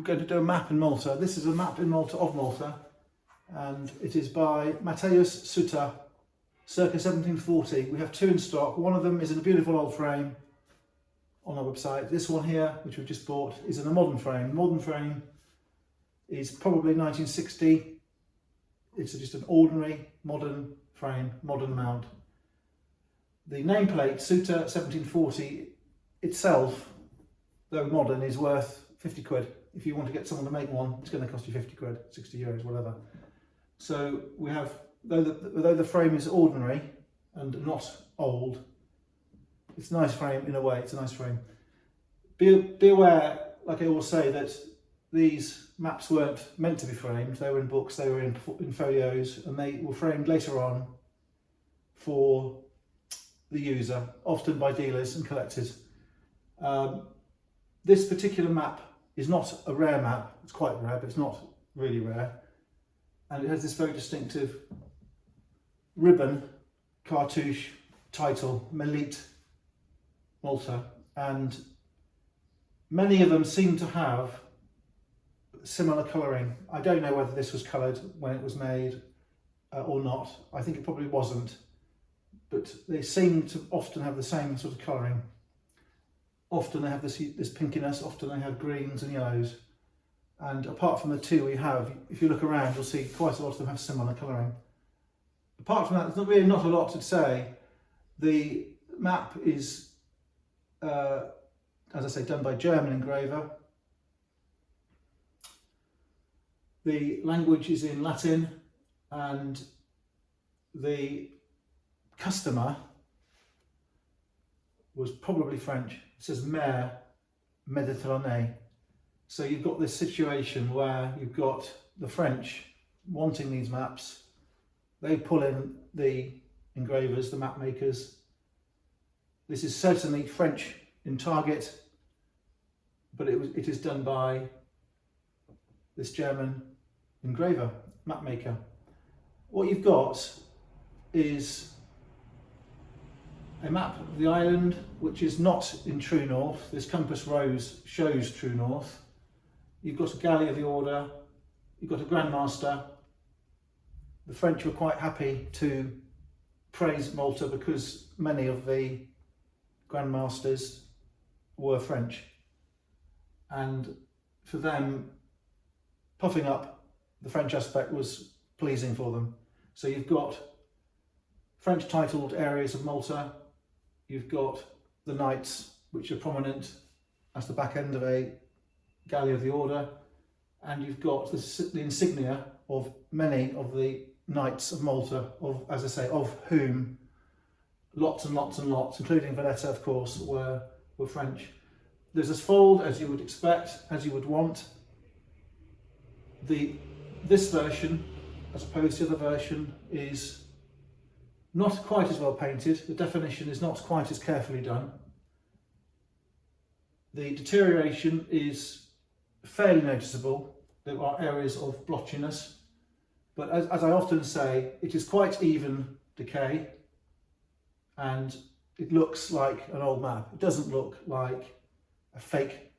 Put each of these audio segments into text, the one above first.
We're going to do a map in Malta. This is a map in Malta of Malta, and it is by Mattheus, Seutter, circa 1740. We have two in stock. One of them is in a beautiful old frame on our website. This one here, which we've just bought, is in a modern frame. The modern frame is probably 1960. It's just an ordinary modern frame, modern mount. The nameplate, Seutter 1740 itself, though modern, is worth 50 quid. If you want to get someone to make one, it's going to cost you 50 quid, 60 euros, whatever. So we have, though the frame is ordinary and not old, it's a nice frame in a way, it's a nice frame. Be aware, like I always say, that these maps weren't meant to be framed. They were in books, they were in folios, and they were framed later on for the user, often by dealers and collectors. This particular map is not a rare map. It's quite rare, but it's not really rare. And it has this very distinctive ribbon, cartouche, title, Melite Malta. And many of them seem to have similar colouring. I don't know whether this was coloured when it was made or not. I think it probably wasn't. But they seem to often have the same sort of colouring. Often they have this pinkiness, often they have greens and yellows. And apart from the two we have, if you look around, you'll see quite a lot of them have similar colouring. Apart from that, there's really not a lot to say. The map is, as I say, done by a German engraver. The language is in Latin, and the customer was probably French. It says Mer Méditerranée. So you've got this situation where you've got the French wanting these maps. They pull in the engravers, the map makers. This is certainly French in target, but it is done by this German engraver, map maker. What you've got is a map of the island, which is not in true north. This compass rose shows true north. You've got a galley of the order, you've got a grandmaster. The French were quite happy to praise Malta because many of the grandmasters were French. And for them, puffing up the French aspect was pleasing for them. So you've got French titled areas of Malta. You've got the knights, which are prominent as the back end of a galley of the order, and you've got the insignia of many of the knights of Malta, of, as I say, of whom lots and lots and lots, including Valletta, of course, were French. There's this fold, as you would expect, as you would want. This version, as opposed to the other version, is not quite as well painted. The definition is not quite as carefully done. The deterioration is fairly noticeable. There are areas of blotchiness, but as I often say, it is quite even decay, and it looks like an old map. It doesn't look like a fake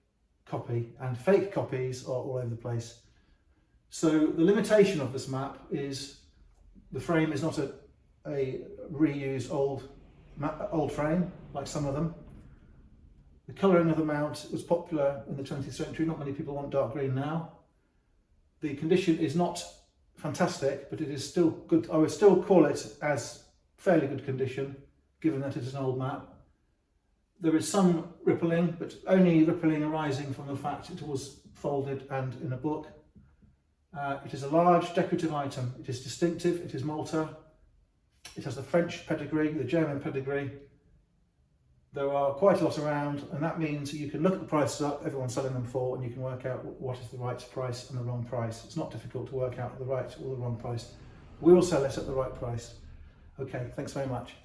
copy, and fake copies are all over the place. So the limitation of this map is the frame is not a reused old frame like some of them. The colouring of the mount was popular in the 20th century. Not many people want dark green now. The condition is not fantastic, but it is still good. I would still call it as fairly good condition, given that it is an old map. There is some rippling, but only rippling arising from the fact it was folded and in a book. It is a large decorative item. It is distinctive. It is Malta. It has the French pedigree, the German pedigree. There are quite a lot around, and that means you can look at the prices up everyone's selling them for, and you can work out what is the right price and the wrong price. It's not difficult to work out the right or the wrong price. We will sell it at the right price. Okay, thanks very much.